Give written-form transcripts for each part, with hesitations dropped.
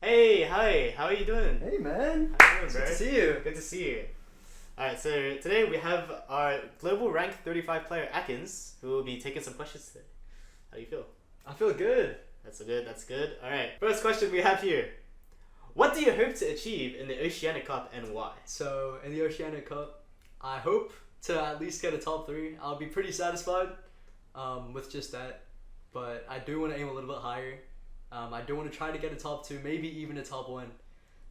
Hey, hi, how are you doing? Hey man, How you doing, bro? good to see you. Good to see you. Alright, so today we have our global rank 35 player Akins, who will be taking some questions today. How do you feel? I feel good. That's good. Alright, first question we have here. What do you hope to achieve in the Oceanic Cup and why? So in the Oceanic Cup, I hope to at least get a top 3. I'll be pretty satisfied with just that, but I do want to aim a little bit higher. I do want to try to get a top 2, maybe even a top 1.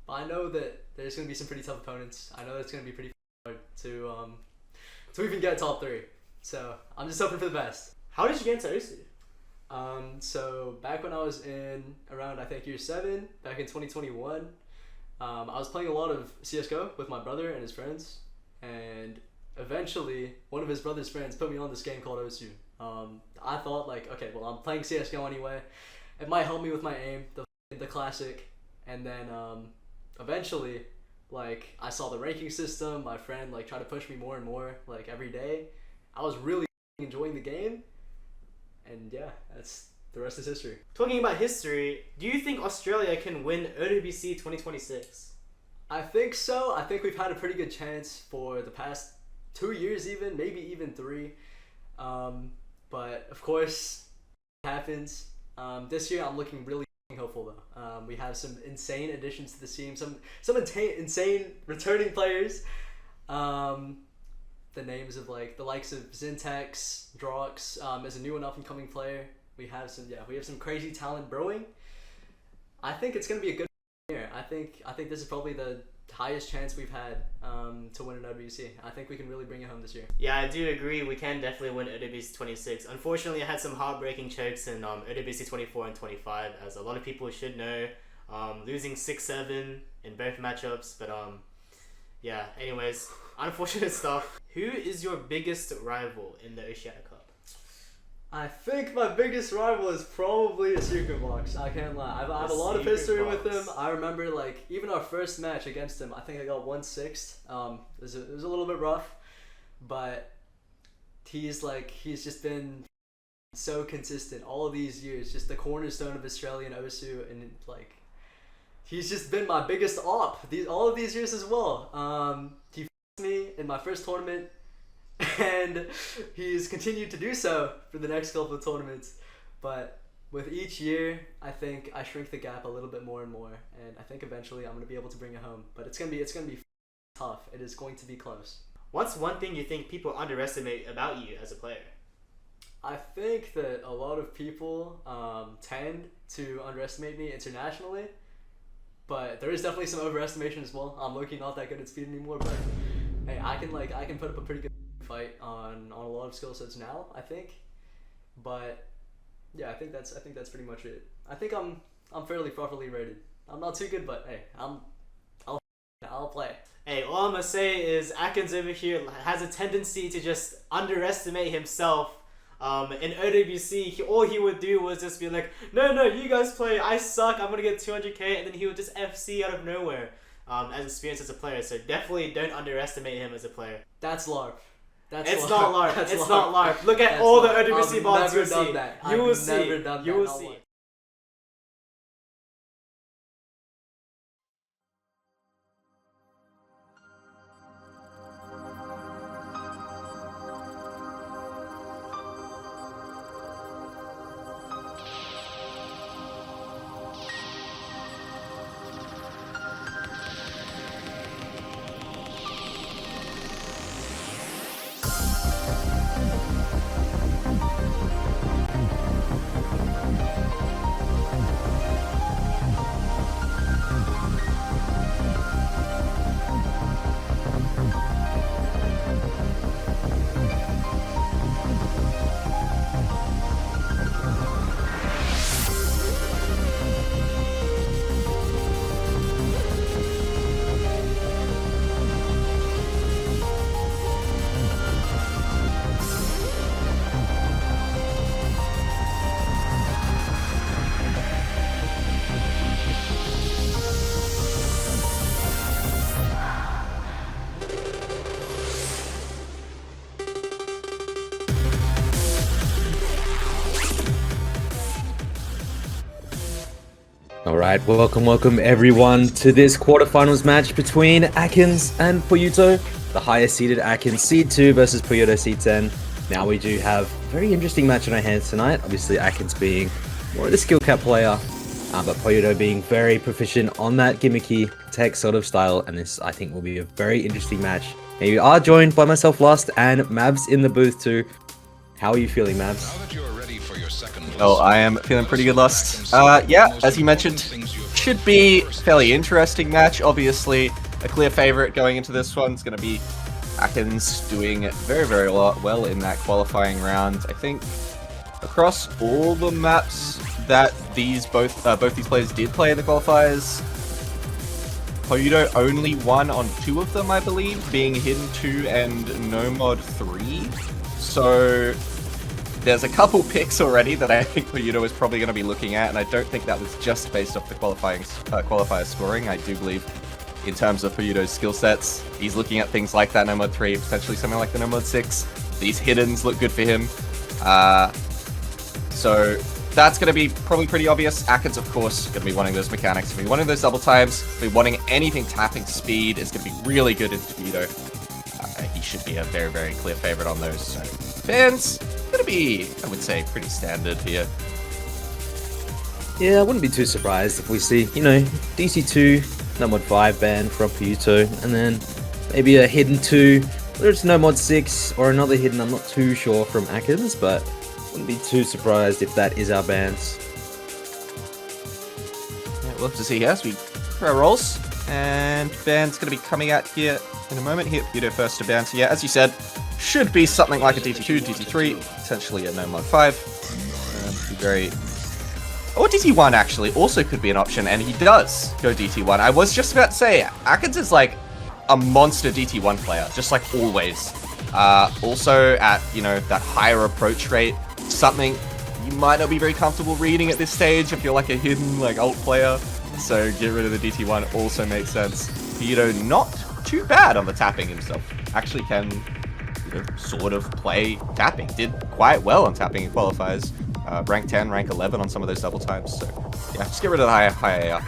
But I know that there's going to be some pretty tough opponents. I know it's going to be pretty hard to even get a top 3. So I'm just hoping for the best. How did you get into OSU? So back when I was in around I think year 7, back in 2021, I was playing a lot of CS:GO with my brother and his friends, and eventually one of his brother's friends put me on this game called OSU. I thought like, okay, well I'm playing CS:GO anyway, it might help me with my aim, the classic, and then eventually like I saw the ranking system. My friend like tried to push me more and more like every day. I was really enjoying the game. And yeah, that's the rest is history. Talking about history, do you think Australia can win OWC 2026? I think so. I think we've had a pretty good chance for the past 2 years even, maybe even 3. But of course, it happens. This year I'm looking really hopeful though. We have some insane additions to the team, some insane returning players. The names of like the likes of Zintex, Drox is a new and up and coming player. We have some crazy talent brewing. I think it's gonna be a good year. I think this is probably the highest chance we've had to win an OWC. I think we can really bring it home this year. Yeah, I do agree. We can definitely win OWC 26. Unfortunately, I had some heartbreaking chokes in OWC 24 and 25, as a lot of people should know. Losing 6-7 in both matchups, but yeah. Anyways, unfortunate stuff. Who is your biggest rival in the Oceanic Cup? I think my biggest rival is probably a Secret Box. I can't lie. I have a lot of history with him. I remember like even our first match against him. I think I got 1/6. It was a little bit rough, but he's just been so consistent all of these years. Just the cornerstone of Australian OSU, and like he's just been my biggest op all of these years as well. He me in my first tournament, and he's continued to do so for the next couple of tournaments. But with each year, I think I shrink the gap a little bit more and more, and I think eventually I'm gonna be able to bring it home. But it's gonna be tough. It is going to be close. What's one thing you think people underestimate about you as a player? I think that a lot of people tend to underestimate me internationally, but there is definitely some overestimation as well. I'm looking not that good at speed anymore, but hey, I can put up a pretty good fight on a lot of skill sets now, I think. But yeah, I think that's pretty much it. I think I'm fairly properly rated. I'm not too good, but hey, I'll play. Hey, all I'm gonna say is Akins over here has a tendency to just underestimate himself. In OWC, all he would do was just be like, no, you guys play, I suck, I'm gonna get 200k, and then he would just FC out of nowhere. As experience as a player, so definitely don't underestimate him as a player. That's LARP. It's not LARP. Look at all the OWC bots you see. You will see. You will see. All right, welcome everyone to this quarterfinals match between Aknz and PoYuTo. The highest seeded Aknz seed 2 versus PoYuTo seed 10. Now we do have a very interesting match on our hands tonight. Obviously Aknz being more of the skill cap player, but PoYuTo being very proficient on that gimmicky tech sort of style. And this, I think, will be a very interesting match. Now you are joined by myself, Lust, and Mavs in the booth too. How are you feeling, Mavs? Oh, I am feeling pretty good, Lust. Yeah, as you mentioned, should be a fairly interesting match. Obviously, a clear favorite going into this one is going to be Aknz, doing very well in that qualifying round. I think across all the maps that both these players did play in the qualifiers, PoYuTo only won on 2 of them, I believe, being Hidden 2 and No Mod 3. So there's a couple picks already that I think PoYuTo is probably going to be looking at, and I don't think that was just based off the qualifier scoring. I do believe in terms of PoYuTo's skill sets, he's looking at things like that No Mod 3, potentially something like the No Mod 6. These hiddens look good for him. So that's going to be probably pretty obvious. Aknz, of course, going to be wanting those mechanics, going to be wanting those double times, be wanting anything tapping speed is going to be really good into PoYuTo. He should be a very clear favorite on those. So fans, gonna be, I would say, pretty standard here. Yeah, I wouldn't be too surprised if we see, DC2, No Mod 5 ban from PoYuTo, and then maybe a Hidden 2, whether it's No Mod 6 or another Hidden, I'm not too sure from Aknz, but wouldn't be too surprised if that is our bans. Yeah, we'll have to see here as we throw our rolls, and ban's gonna be coming out here in a moment. Here, PoYuTo first to ban. So yeah, as you said, should be something like a DT2, DT3, potentially a No Mod 5. Be very... Or DT1 actually also could be an option, and he does go DT1. I was just about to say, Aknz is like a monster DT1 player, just like always. Also at, that higher approach rate, something you might not be very comfortable reading at this stage if you're like a hidden ult player. So get rid of the DT1 also makes sense. PoYuTo not too bad on the tapping himself. Actually can sort of play tapping. Did quite well on tapping in qualifiers. Rank 10, rank 11 on some of those double times. So yeah, just get rid of the high AR.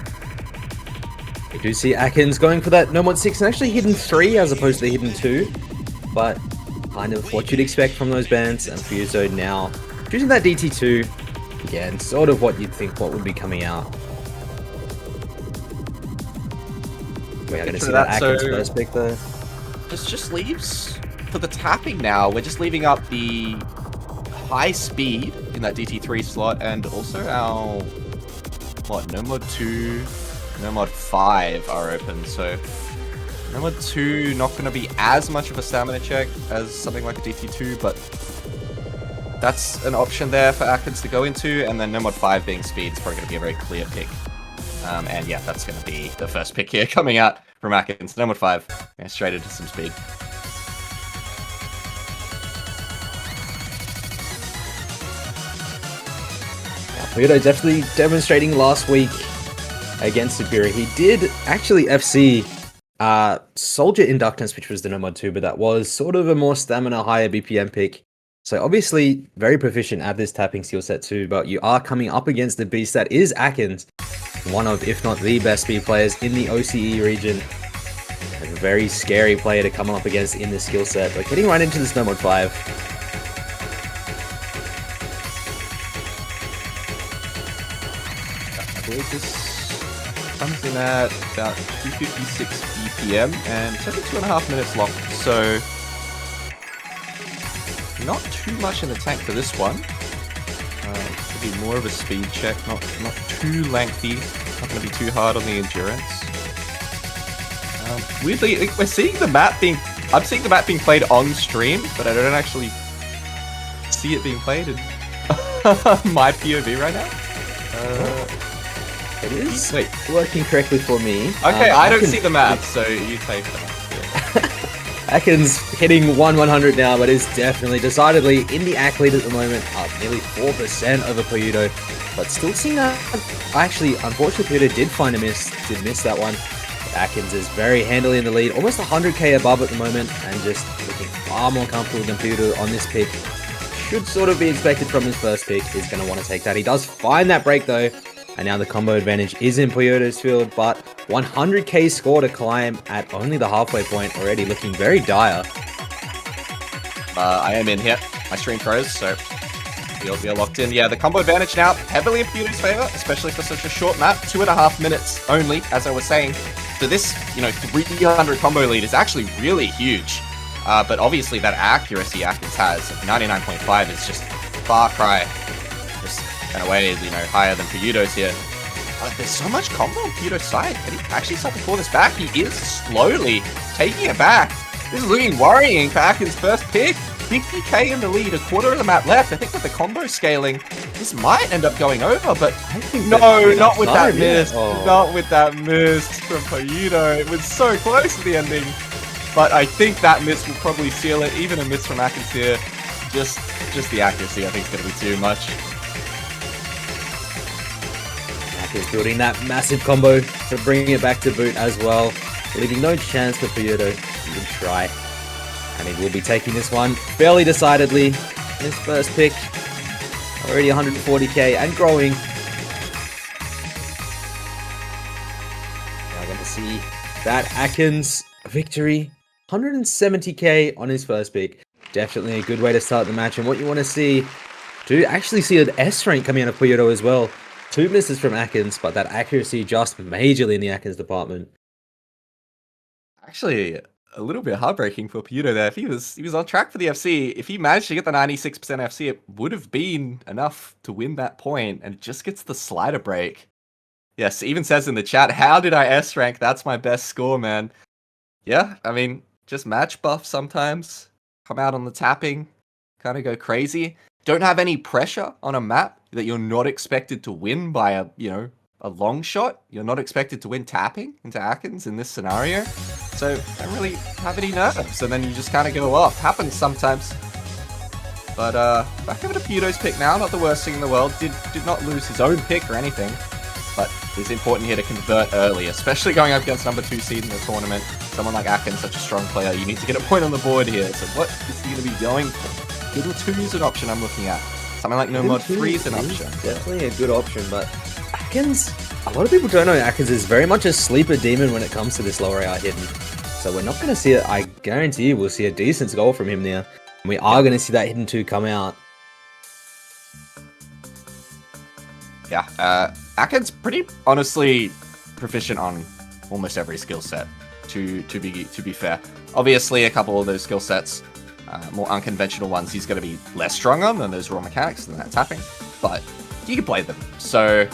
We do see Aknz going for that No Mod 6 and actually Hidden 3 as opposed to the Hidden 2. But kind of what you'd expect from those bans, and PoYuTo now choosing that DT2. Again, sort of what you'd think what would be coming out. We're going to see that Aknz first pick though. This just leaves, for the tapping now, we're just leaving up the high speed in that DT3 slot, and also our, No Mod 2, No Mod 5 are open, so No Mod 2 not going to be as much of a stamina check as something like a DT2, but that's an option there for Aknz to go into, and then No Mod 5 being speed is probably going to be a very clear pick. And yeah, that's going to be the first pick here coming out from Aknz. No Mod 5, yeah, straight into some speed. PoYuTo definitely demonstrating last week against Superior. He did actually FC Soldier Inductance, which was the No Mod 2, but that was sort of a more stamina, higher BPM pick. So obviously very proficient at this tapping skill set too, but you are coming up against the beast that is Aknz, one of, if not the best speed players in the OCE region. A very scary player to come up against in this skill set, but getting right into this No Mod 5. I believe this comes in at about 256 BPM and 2.5 minutes long, so not too much in the tank for this one. Could be more of a speed check, not too lengthy, not going to be too hard on the endurance. Weirdly, we're seeing the map being, I'm seeing the map being played on stream, but I don't actually see it being played in my POV right now. It is working correctly for me. Okay, I don't see the map, so you take that. Aknz hitting 100 now, but is definitely, decidedly in the AC lead at the moment, up nearly 4% over PoYuTo. But still seeing that, actually, unfortunately, PoYuTo did miss that one. Aknz is very handily in the lead, almost 100k above at the moment, and just looking far more comfortable than PoYuTo on this pick. Should sort of be expected from his first pick. He's going to want to take that. He does find that break though. And now the combo advantage is in PoYuTo's field, but 100k score to climb at only the halfway point, already looking very dire. I am in here. My stream froze, so we are locked in. Yeah, the combo advantage now heavily in PoYuTo's favor, especially for such a short map. 2.5 minutes only, as I was saying. So this, 300 combo lead is actually really huge. But obviously that accuracy Aknz has of 99.5 is just far cry. Just kind of way, higher than PoYuTo's here. But there's so much combo on PoYuTo's side. Can he actually start to pull this back? He is slowly taking it back. This is looking worrying for Aknz' first pick. 50k in the lead, a quarter of the map left. I think with the combo scaling, this might end up going over, but no, not with that miss. Not with that miss from PoYuTo. It was so close to the ending. But I think that miss will probably seal it. Even a miss from Aknz here. Just the accuracy, I think, is going to be too much. Aknz building that massive combo to bringing it back to boot as well, leaving no chance for PoYuTo to even try. And he will be taking this one fairly decidedly. His first pick, already 140k and growing. Now going to see that Aknz victory. 170k on his first pick. Definitely a good way to start the match. And what you want to see, to actually see an S rank coming out of PoYuTo as well. 2 misses from Aknz, but that accuracy just majorly in the Aknz department. Actually, a little bit heartbreaking for PoYuTo there. If he was on track for the FC, if he managed to get the 96% FC, it would have been enough to win that point, and it just gets the slider break. Yes, even says in the chat, how did I S rank? That's my best score, man. Yeah, I mean, just match buff sometimes. Come out on the tapping, kind of go crazy. Don't have any pressure on a map that you're not expected to win by a long shot. You're not expected to win tapping into Aknz in this scenario. So don't really have any nerves, and then you just kind of go off. Happens sometimes. But back over to PoYuTo's pick now. Not the worst thing in the world. Did not lose his own pick or anything. But it's important here to convert early, especially going up against number 2 seed in the tournament. Someone like Aknz, such a strong player, you need to get a point on the board here. So what is he going to be going for? Middle 2 is an option I'm looking at. Something like no mod 3 is an option. Definitely a good option, but Aknz, a lot of people don't know Aknz is very much a sleeper demon when it comes to this lower AR hidden. So we're not going to see it. I guarantee you we'll see a decent goal from him there. And we are going to see that hidden 2 come out. Yeah, Aknz pretty honestly proficient on almost every skill set. To be fair, obviously a couple of those skill sets, more unconventional ones, he's going to be less strong on than those raw mechanics and that tapping. But you can play them. So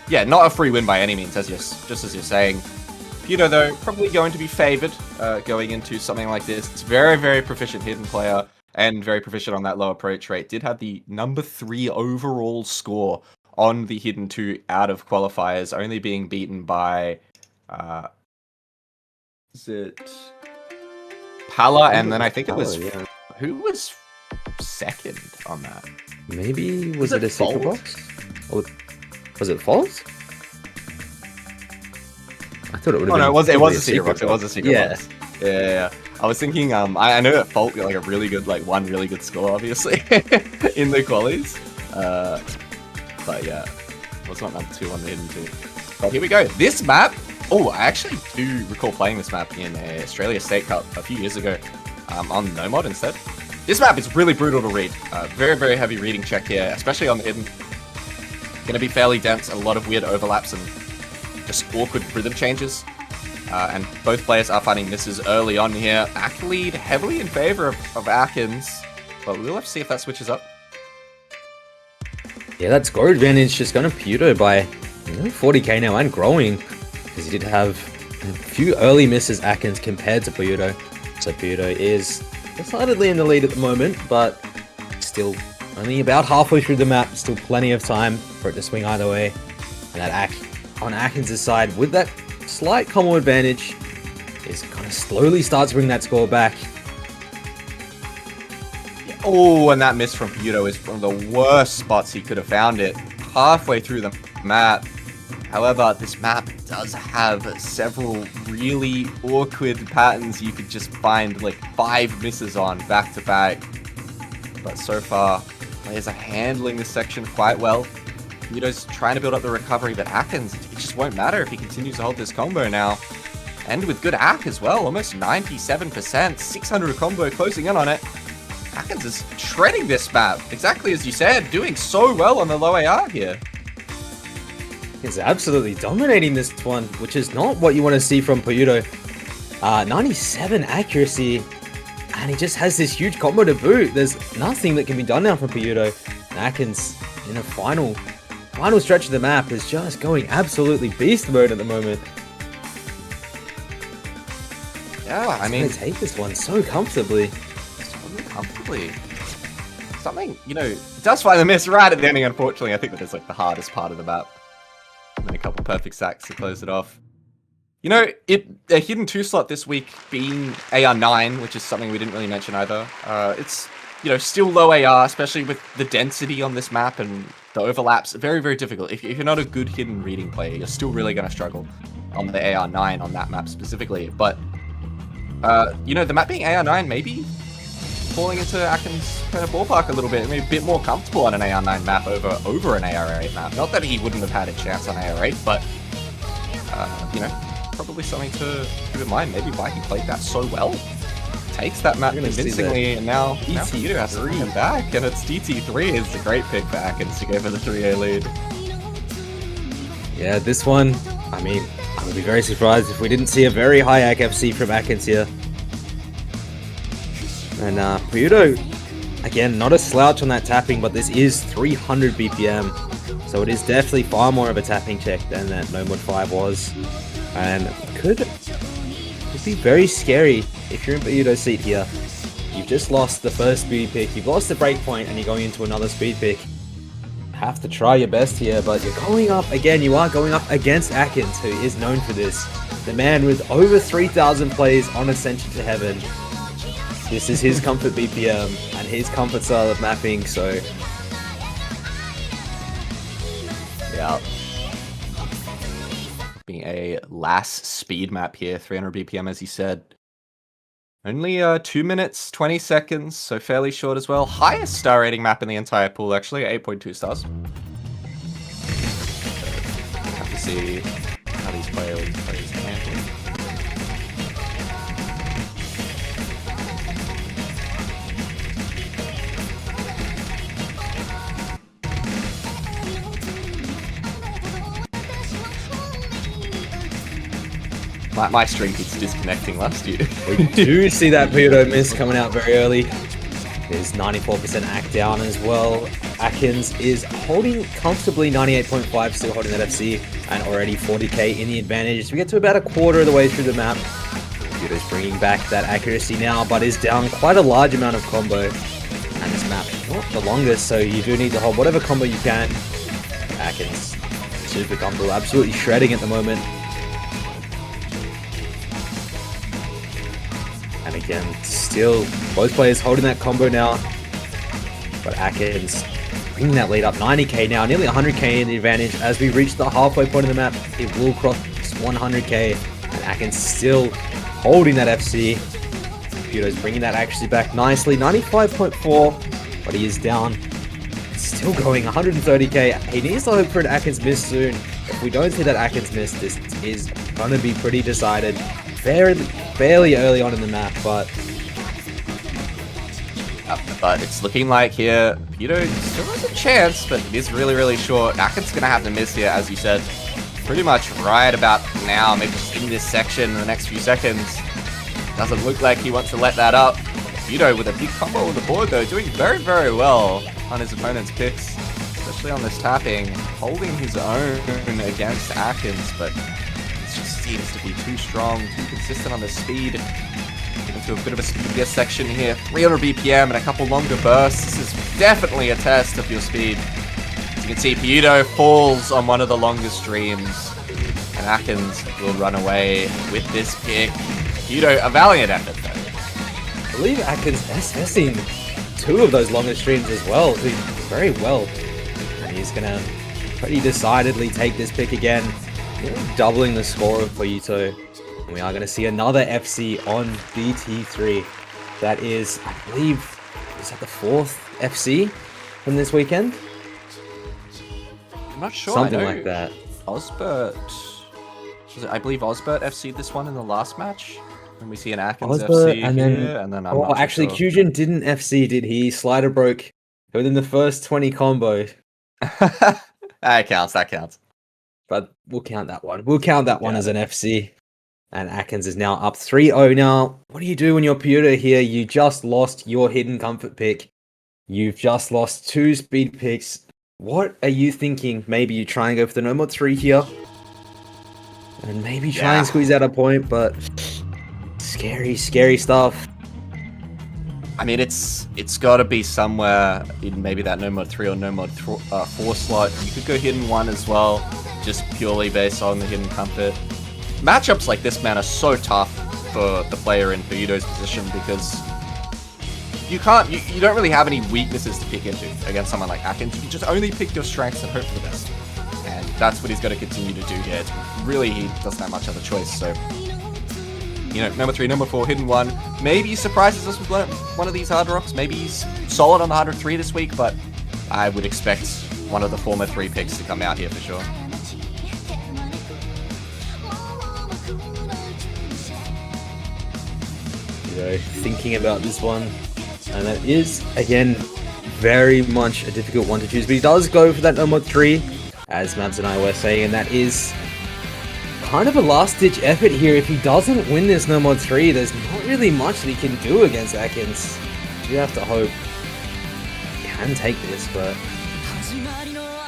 yeah, not a free win by any means, just as you're saying. PoYuTo, though, probably going to be favored going into something like this. It's very, very proficient hidden player and very proficient on that low approach rate. Did have the number 3 overall score on the hidden 2 out of qualifiers, only being beaten by is it Pala, and then I think it was who was second on that? Maybe was it a secret box? Or was it false? I thought it would have been. No, it was a secret box. It was a secret box. Yeah. I was thinking, I know that Fault got like a really good, one really good score, obviously, in the qualies. But yeah, was not number 2 on the hidden 2. But here we go. This map. Oh, I actually do recall playing this map in a Australia State Cup a few years ago on no mod instead. This map is really brutal to read. Very, very heavy reading check here, especially on the hidden. Going to be fairly dense, a lot of weird overlaps and just awkward rhythm changes. And both players are finding misses early on here. Ak lead heavily in favor of Aknz, but we'll have to see if that switches up. Yeah, that score advantage just going to PoYuTo by 40k now and growing, because he did have a few early misses Aknz compared to PoYuTo. So PoYuTo is decidedly in the lead at the moment, but still only about halfway through the map. Still plenty of time for it to swing either way. And that Ak on Aknz' side with that slight combo advantage is kind of slowly starts to bring that score back. Oh, and that miss from PoYuTo is one of the worst spots he could have found it, halfway through the map. However, this map does have several really awkward patterns you could just find like 5 misses on back to back. But so far, players are handling this section quite well. PoYuTo's trying to build up the recovery, but Akins, it just won't matter if he continues to hold this combo now. And with good Ak as well, almost 97%, 600 combo closing in on it. Akins is shredding this map, exactly as you said, doing so well on the low AR here. He's absolutely dominating this one, which is not what you want to see from PoYuTo. 97 accuracy, and he just has this huge combo to boot. There's nothing that can be done now from PoYuTo. Akins, in a final stretch of the map, is just going absolutely beast mode at the moment. Yeah, I mean, He's gonna take this one so comfortably. Something, you know, does find the miss right at the ending, unfortunately. I think that is like the hardest part of the map. And then a couple perfect sacks to close it off. You know, a hidden 2-slot this week being AR9, which is something we didn't really mention either. It's, you know, still low AR, especially with the density on this map and the overlaps. Very, very difficult. If you're not a good hidden reading player, you're still really going to struggle on the AR9 on that map specifically. But, you know, the map being AR9 maybe falling into Akins' kind of ballpark a little bit. Maybe a bit more comfortable on an AR9 map over an AR8 map. Not that he wouldn't have had a chance on AR8, but, you know, probably something to keep in mind. Maybe why he played that so well. Takes that map convincingly, and now PoYuTo has to bring him back, and it's DT3 is the great pick for Akins to go for the 3A lead. Yeah, this one, I mean, I would be very surprised if we didn't see a very high ACFC from Akins here. And PoYuTo, again, not a slouch on that tapping, but this is 300 BPM, so it is definitely far more of a tapping check than that No Mod 5 was. And could be very scary if you're in PoYuTo's seat here. You've just lost the first speed pick, you've lost the breakpoint, and you're going into another speed pick. Have to try your best here, but you're going up again. You are going up against Akins, who is known for this. The man with over 3,000 plays on Ascension to Heaven. This is his comfort BPM and his comfort style of mapping, so yeah. Being a last speed map here, 300 BPM as he said. Only 2 minutes, 20 seconds, so fairly short as well. Highest star rating map in the entire pool, actually, 8.2 stars. Have to see how these players handle. My stream keeps disconnecting last year. We do see that PoYuTo miss coming out very early. There's 94% Ak down as well. Akins is holding comfortably 98.5, still holding that FC, and already 40k in the advantage. We get to about a quarter of the way through the map. PoYuTo's bringing back that accuracy now, but is down quite a large amount of combo. And this map not the longest, so you do need to hold whatever combo you can. Akins, super comfortable, absolutely shredding at the moment. And again, still both players holding that combo now. But Akins bringing that lead up, 90k now, nearly 100k in the advantage. As we reach the halfway point of the map, it will cross 100k. And Akins still holding that FC. PoYuTo's bringing that accuracy back nicely, 95.4, but he is down. Still going 130k. He needs to hope for an Akins miss soon. If we don't see that Akins miss, this is going to be pretty decided. Fairly early on in the map, but it's looking like here PoYuTo still has a chance, but it is really, really short. Akins gonna have to miss here, as you said, pretty much right about now, maybe just in this section in the next few seconds. Doesn't look like he wants to let that up. PoYuTo with a big combo on the board though, doing very, very well on his opponent's picks, especially on this tapping, holding his own against Akins, but just seems to be too strong, too consistent on the speed. Into a bit of a speedier section here, 300 BPM and a couple longer bursts. This is definitely a test of your speed. As you can see, PoYuTo falls on one of the longer streams, and Akins will run away with this pick. PoYuTo, a valiant effort though. I believe Akins SSing 2 of those longer streams as well, doing very well. And he's gonna pretty decidedly take this pick again. Doubling the score of PoYuTo. And we are going to see another FC on DT3. That is, I believe, is that the 4th FC from this weekend? I'm not sure. Something I know like that. Osbert. I believe Osbert FC'd this one in the last match. And we see an Aknz Osbert, FC and here, and then I'm not actually, sure. Kyujin didn't FC, did he? Slider broke within the first 20 combo. That counts. But we'll count that one. We'll count that one as an FC. And Aknz is now up 3-0. Now, what do you do when you're PoYuTo here? You just lost your hidden comfort pick. You've just lost 2 speed picks. What are you thinking? Maybe you try and go for the no mod 3 here. And maybe try and squeeze out a point, but scary stuff. I mean, it's got to be somewhere in maybe that no mod 3 or no mod 4 slot. You could go hidden 1 as well, just purely based on the hidden comfort. Matchups like this, man, are so tough for the player in PoYuTo's position because you don't really have any weaknesses to pick into against someone like Aknz. You just only pick your strengths and hope for the best. And that's what he's got to continue to do here. Really, he doesn't have much other choice, so... You know, number 3, number 4, hidden 1. Maybe he surprises us with one of these hard rocks. Maybe he's solid on the hard rock 3 this week, but I would expect one of the former 3 picks to come out here for sure. Thinking about this one, and that is, again, very much a difficult one to choose, but he does go for that no mod 3, as Mabs and I were saying, and that is kind of a last-ditch effort here. If he doesn't win this no mod 3, there's not really much that he can do against Aknz. You have to hope he can take this, but...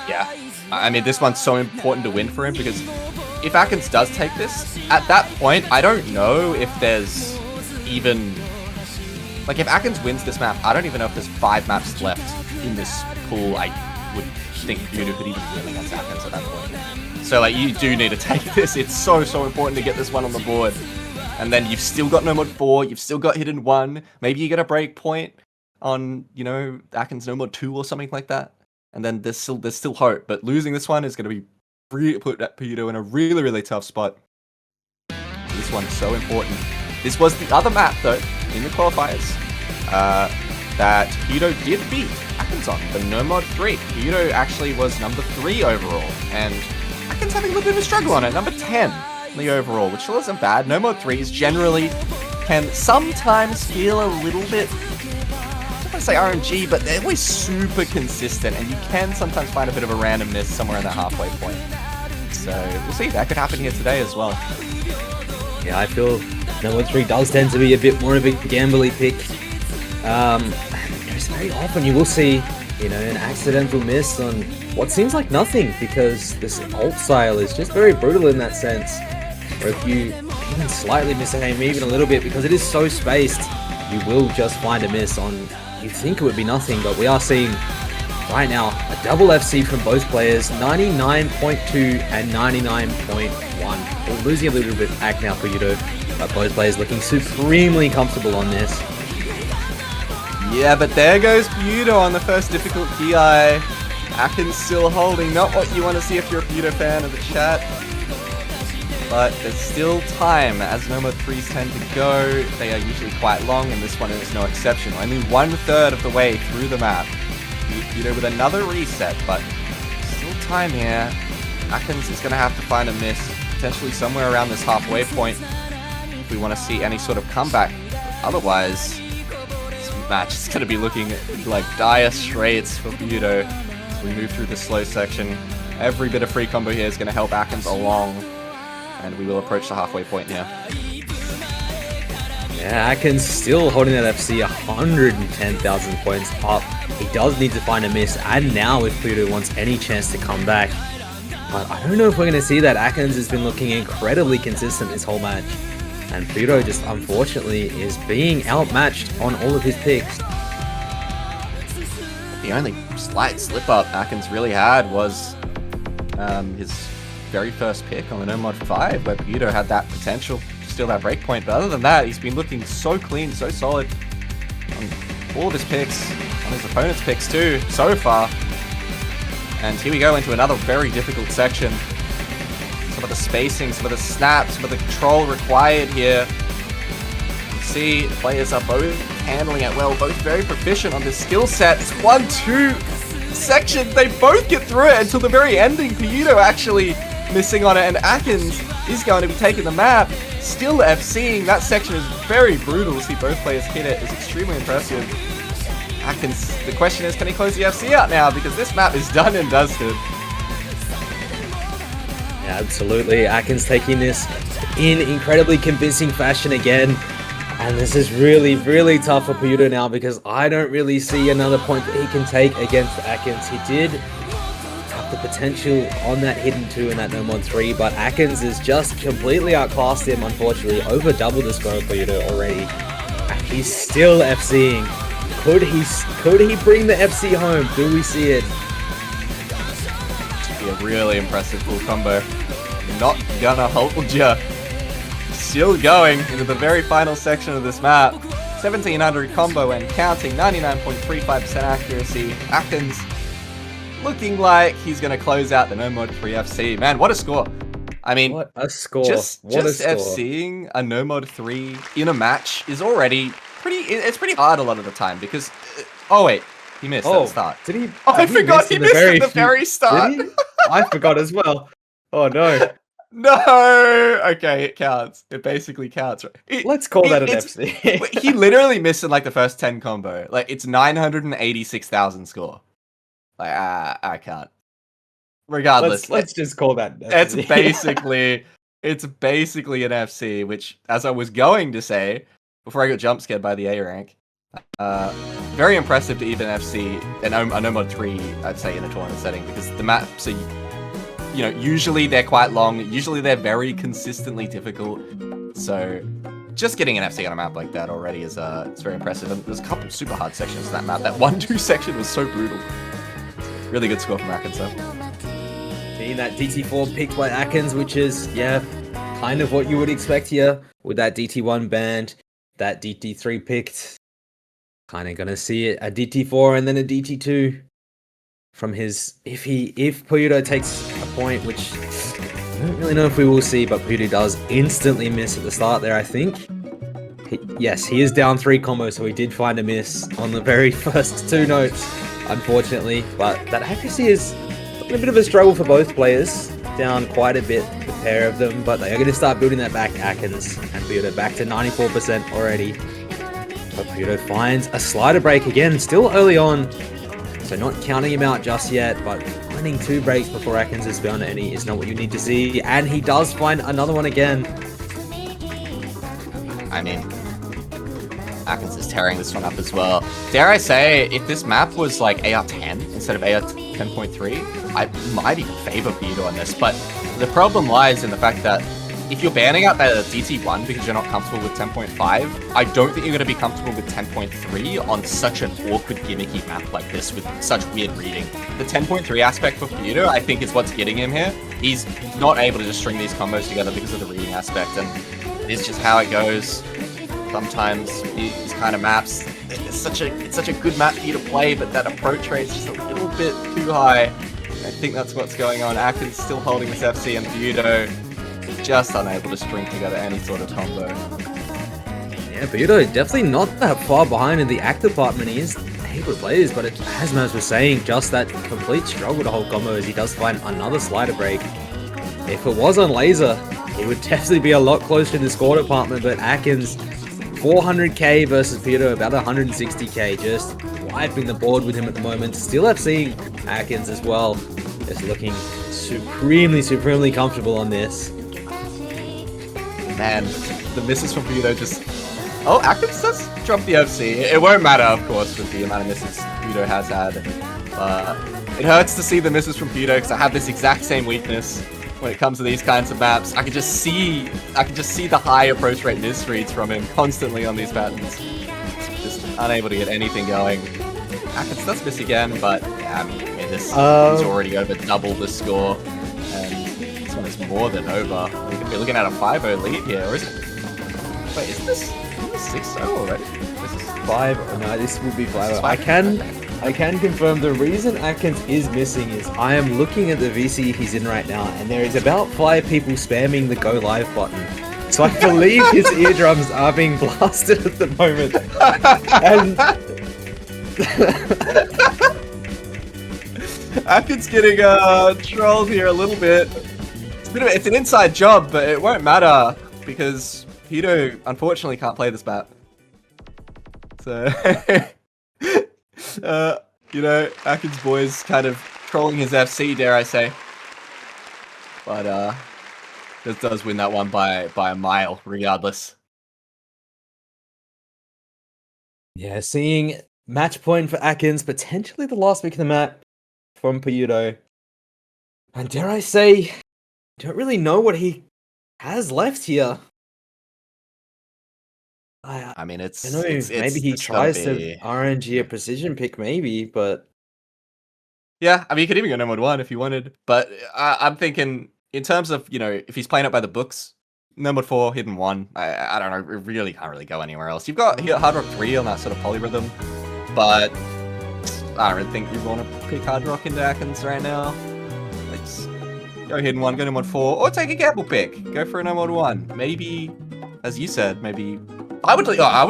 Yeah, I mean, this one's so important to win for him, because if Aknz does take this, at that point, I don't know if there's even... Like, if Aknz wins this map, I don't even know if there's 5 maps left in this pool I would think PoYuTo could even win against Aknz at that point. So, like, you do need to take this. It's so important to get this one on the board. And then you've still got no mod 4, you've still got hidden 1, maybe you get a break point on, you know, Aknz no mod 2 or something like that. And then there's still hope, but losing this one is going to be put PoYuTo in a really tough spot. This one is so important. This was the other map, though, in the qualifiers, that PoYuTo did beat Aknz on, the no mod 3. PoYuTo actually was number 3 overall, and Aknz having a little bit of a struggle on it, number 10 in the overall, which still isn't bad. No mod 3s generally can sometimes feel a little bit, I don't want to say RNG, but they're always super consistent, and you can sometimes find a bit of a random miss somewhere in that halfway point. So we'll see, that could happen here today as well. Yeah, I feel no mod 3 does tend to be a bit more of a gambly pick. There's very often you will see, you know, an accidental miss on what seems like nothing, because this ult style is just very brutal in that sense. Or if you even slightly miss aim, even a little bit, because it is so spaced, you will just find a miss on, you'd think it would be nothing, but we are seeing right now a double FC from both players, 99.2 and 99.1. We're losing a little bit back now for PoYuTo, but both players looking supremely comfortable on this. Yeah, but there goes PoYuTo on the first difficult DI. Aknz still holding, not what you want to see if you're a PoYuTo fan of the chat. But there's still time, as no mod 3s tend to go. They are usually quite long, and this one is no exception. Only 1/3 of the way through the map. PoYuTo with another reset, but still time here. Aknz is going to have to find a miss, potentially somewhere around this halfway point, if we want to see any sort of comeback. Otherwise, this match is going to be looking like dire straits for PoYuTo as we move through the slow section. Every bit of free combo here is going to help Aknz along, and we will approach the halfway point here. Yeah, Aknz still holding that FC 110,000 points up. He does need to find a miss, and now if PoYuTo wants any chance to come back. But I don't know if we're going to see that. Aknz has been looking incredibly consistent this whole match. And PoYuTo just, unfortunately, is being outmatched on all of his picks. The only slight slip-up Aknz really had was his very first pick on the no mod 5, where PoYuTo had that potential to steal that breakpoint. But other than that, he's been looking so clean, so solid on all of his picks, on his opponent's picks too, so far. And here we go into another very difficult section. Some of the spacing, some of the snaps, some of the control required here. You see, players are both handling it well, both very proficient on this skill set. It's 1-2. section, they both get through it until the very ending. PoYuTo actually missing on it, and Akins is going to be taking the map. Still FCing. That section is very brutal to see both players hit it. It's extremely impressive. Akins, the question is, can he close the FC out now? Because this map is done and dusted. Yeah, absolutely. Akins taking this in incredibly convincing fashion again. And this is really, really tough for PoYuTo now because I don't really see another point that he can take against Akins. He did have the potential on that hidden 2 and that no mod 3, but Akins has just completely outclassed him, unfortunately. Over double the score of PoYuTo already. And he's still FCing. Could he bring the FC home? Do we see it? Be a really impressive full combo. Not gonna hold ya. Still going into the very final section of this map. 1700 combo and counting, 99.35% accuracy. Akins looking like he's gonna close out the no mod 3 FC. Man, what a score! I mean, what a score! Just what a score. FCing a no mod 3 in a match is already it's pretty hard a lot of the time because. Oh wait. He missed at the start. Did he? Oh, I forgot he missed at the very start. Did he? I forgot as well. Oh no. No. Okay, it counts. It basically counts. Let's call that an FC. He literally missed in like the first 10 combo. Like it's 986,000 score. Like I can't. Regardless, let's just call that an FC. It's basically an FC, which, as I was going to say before I got jump scared by the A rank. Very impressive to even FC a no mod 3, I'd say, in a tournament setting, because the maps are, you know, usually they're quite long, usually they're very consistently difficult, so just getting an FC on a map like that already is it's very impressive. And there's a couple super hard sections in that map. That 1-2 section was so brutal. Really good score from Akins though. Seeing that DT4 picked by Akins, which is, yeah, kind of what you would expect here with that DT1 banned, that DT3 picked. Kind of gonna see it, a DT4 and then a DT2 from his, if PoYuTo takes a point, which I don't really know if we will see, but PoYuTo does instantly miss at the start there, I think. Yes, he is down 3 combos, so he did find a miss on the very first 2 notes, unfortunately, but that accuracy is a bit of a struggle for both players, down quite a bit, the pair of them, but they are going to start building that back. Akins and PoYuTo back to 94% already. But PoYuTo finds a slider break again, still early on, so not counting him out just yet, but finding 2 breaks before Akins has found any is not what you need to see, and he does find another one again. I mean, Akins is tearing this one up as well. Dare I say, if this map was like AR10 instead of AR10.3, I might even favor PoYuTo on this, but the problem lies in the fact that if you're banning out that DT1 because you're not comfortable with 10.5, I don't think you're going to be comfortable with 10.3 on such an awkward, gimmicky map like this with such weird reading. The 10.3 aspect for PoYuTo, I think, is what's getting him here. He's not able to just string these combos together because of the reading aspect, and it's just how it goes. Sometimes these kind of maps, it's such a good map for you to play, but that approach rate is just a little bit too high. I think that's what's going on. Akins still holding this FC, and PoYuTo just unable to string together any sort of combo. Yeah, PoYuTo definitely not that far behind in the act department. He is able to play this, but as Maz was saying, just that complete struggle to hold combo as he does find another slider break. If it was on laser, he would definitely be a lot closer to the score department, but Akins, 400k versus PoYuTo, about 160k, just wiping the board with him at the moment. Still FCing Akins as well, just looking supremely comfortable on this. Man, the misses from PoYuTo just... Oh, Akins does drop the FC. It won't matter, of course, with the amount of misses PoYuTo has had. It hurts to see the misses from PoYuTo because I have this exact same weakness when it comes to these kinds of maps. I can just see the high approach rate misreads from him constantly on these patterns. Just unable to get anything going. Akins does miss again, but yeah, I mean this is already over double the score. This one is more than over. We could be looking at a 5-0 lead here, or is it? Wait, isn't this 6-0 already? This is 5-0. No, this will be 5-0. I can confirm the reason Akins is missing is I am looking at the VC he's in right now, and there is about 5 people spamming the go live button. So I believe his eardrums are being blasted at the moment. And Atkins getting trolled here a little bit. It's an inside job, but it won't matter because PoYuTo unfortunately can't play this map. So, you know, Atkins boys kind of trolling his FC, dare I say. But this does win that one by a mile, regardless. Yeah, seeing match point for Atkins, potentially the last pick of the map from PoYuTo. And dare I say, don't really know what he has left here. I mean, I don't know, maybe he tries to RNG a precision pick, maybe, but... Yeah, I mean, you could even go Nomad 1 if you wanted, but I'm thinking, in terms of, you know, if he's playing it by the books, Nomad 4, Hidden 1, I don't know, it really can't really go anywhere else. You've got Hard Rock 3 on that sort of polyrhythm, but I don't really think you want to pick Hard Rock into Atkins right now. Let's go Hidden 1, go Nomad 4, or take a gamble pick. Go for a Nomad 1. Maybe, as you said, maybe... I would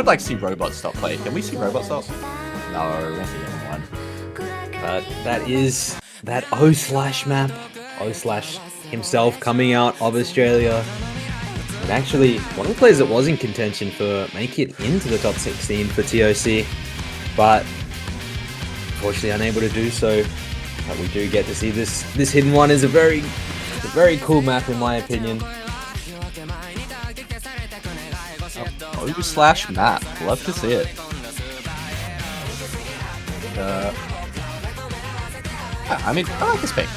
like to see Robot stop play. Can we see Robot stop? No, we're going to see Hidden 1. But that is that O/ map. O/ himself coming out of Australia. And actually, one of the players that was in contention for making it into the top 16 for TOC. But unfortunately unable to do so. But we do get to see this Hidden 1 is a very cool map in my opinion. O/map. Love to see it. I mean, I like this pick.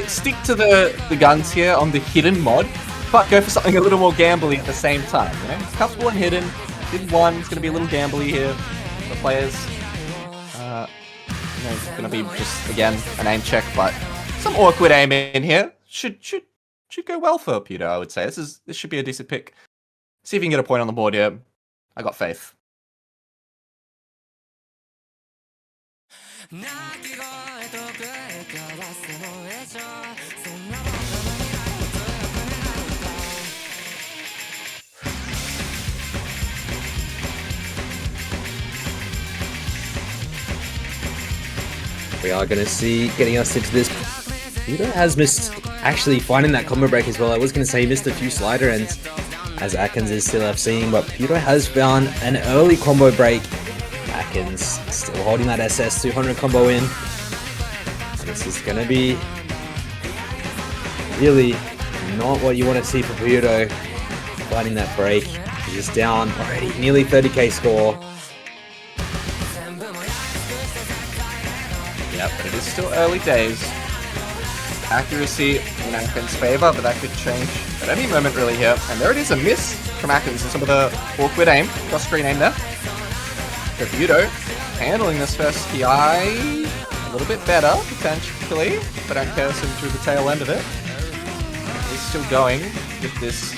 Stick to the guns here on the hidden mod, but go for something a little more gambly at the same time. You know, comfortable and hidden. Hidden 1 is going to be a little gambly here for players. You know, it's going to be just again an aim check, but some awkward aim in here should go well for PoYuTo. I would say this should be a decent pick. See if you can get a point on the board here. I got faith. We are going to see getting us into this. PoYuTo has missed actually finding that combo break as well. I was going to say he missed a few slider ends as Atkins is still FCing, but PoYuTo has found an early combo break. Atkins still holding that SS 200 combo in. And this is going to be really not what you want to see for PoYuTo. Finding that break. He's down already, nearly 30k score. Yep, but it is still early days. Accuracy in Atkins' favor, but that could change at any moment really here. And there it is, a miss from Atkins and some of the awkward aim, cross-screen aim there. So PoYuTo handling this first TI a little bit better, potentially, but don't care through the tail end of it. He's still going with this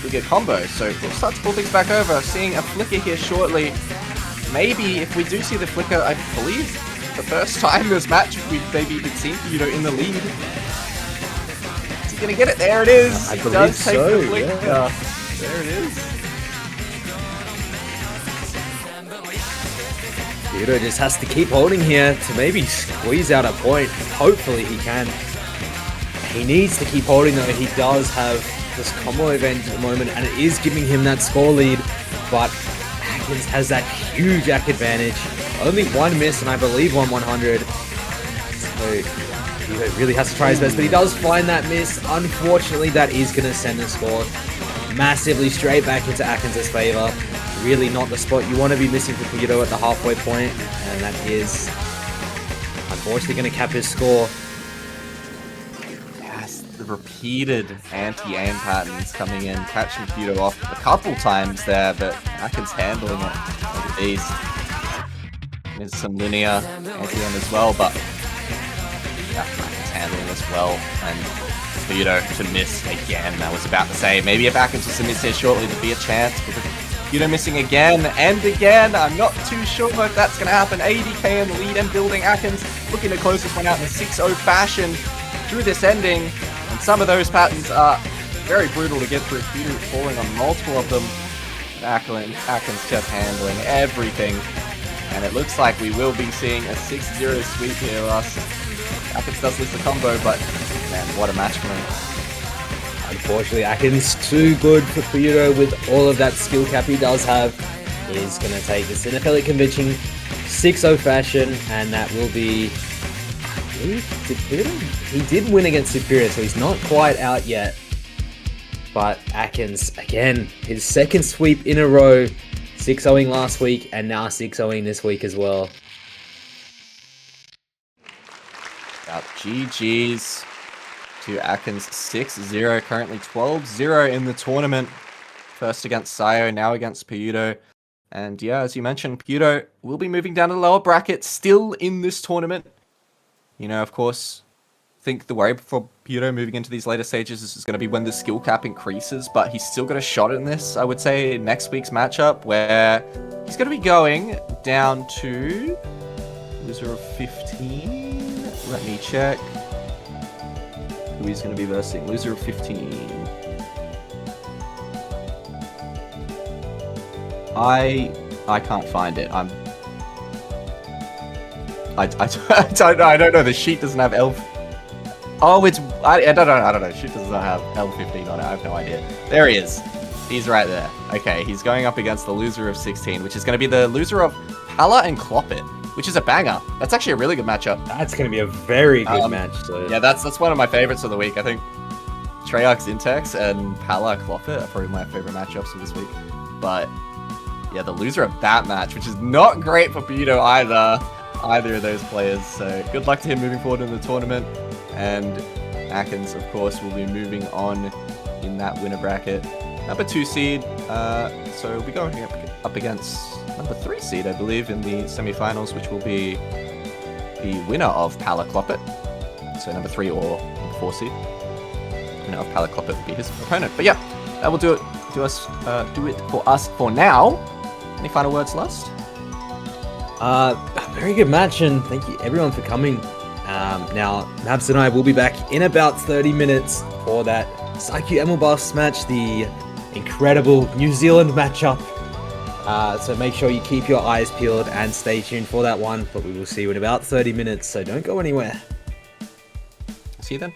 bigger combo, so we'll start to pull things back over. Seeing a flicker here shortly. Maybe if we do see the flicker, I believe the first time this match we've maybe even seen PoYuTo in the lead. Is he gonna get it? There it is! I He believe does take so, the flicker. yeah. There it is. PoYuTo just has to keep holding here to maybe squeeze out a point. Hopefully he can. He needs to keep holding though. He does have this combo event at the moment and it is giving him that score lead, but Atkins has that huge ACK advantage. Only one miss and I believe 100. So PoYuTo really has to try his best, but he does find that miss. Unfortunately, that is going to send the score massively straight back into Atkins' favor. Really not the spot you want to be missing for PoYuTo at the halfway point, and that is unfortunately going to cap his score. Yes, the repeated anti-aim patterns coming in, catching PoYuTo off a couple times there, but Atkins handling it like a beast. There's some linear anti-aim as well, but yeah, Atkins handling this well, and PoYuTo to miss again. I was about to say, maybe if Atkins was to miss here shortly, there'd be a chance, but PoYuTo missing again and again. I'm not too sure if that's going to happen. 80k in the lead and building. Atkins looking to close this one out in a 6-0 fashion through this ending. And some of those patterns are very brutal to get through. PoYuTo falling on multiple of them. Atkins just handling everything. And it looks like we will be seeing a 6-0 sweep here, Ross. Akins does lose the combo, but man, what a match for him. Unfortunately, Akins too good for PoYuTo with all of that skill cap he does have. He's going to take this in a fairly convincing 6-0 fashion, and that will be... He did win against Superior, so he's not quite out yet. But Akins, again, his second sweep in a row, 6-0ing last week, and now 6-0ing this week as well. GG's to Akins 6-0, currently 12-0 in the tournament. First against Sayo, now against PoYuTo. And yeah, as you mentioned, PoYuTo will be moving down to the lower bracket, still in this tournament. You know, of course, I think the worry for PoYuTo moving into these later stages is going to be when the skill cap increases, but he's still got a shot in this, I would say, next week's matchup, where he's going to be going down to loser of 15. Let me check who he's going to be versing. Loser of 15. I can't find it. I don't know. I don't know. The sheet doesn't have L. Oh, it's I don't know. I don't know. Sheet does not have L15 on it. I have no idea. There he is. He's right there. Okay, he's going up against the loser of 16, which is going to be the loser of Pala and Cloppit, which is a banger. That's actually a really good matchup. That's going to be a very good match. So. Yeah, that's one of my favorites of the week. I think Treyarch Zintex and Pala Cloppit are probably my favorite matchups of this week. But yeah, the loser of that match, which is not great for PoYuTo either of those players. So good luck to him moving forward in the tournament. And Akins, of course, will be moving on in that winner bracket. Number 2 seed, so we'll be going up against number 3 seed, I believe, in the semi-finals, which will be the winner of Pala Cloppit. So number 3 or number 4 seed. Winner of Pala Cloppit will be his opponent. But yeah, that will do it for us for now. Any final words, Lust? Very good match, and thank you everyone for coming. Now, Mabs and I will be back in about 30 minutes for that Raikou Emelbus match, the incredible New Zealand matchup. So make sure you keep your eyes peeled and stay tuned for that one, but we will see you in about 30 minutes, so don't go anywhere. See you then.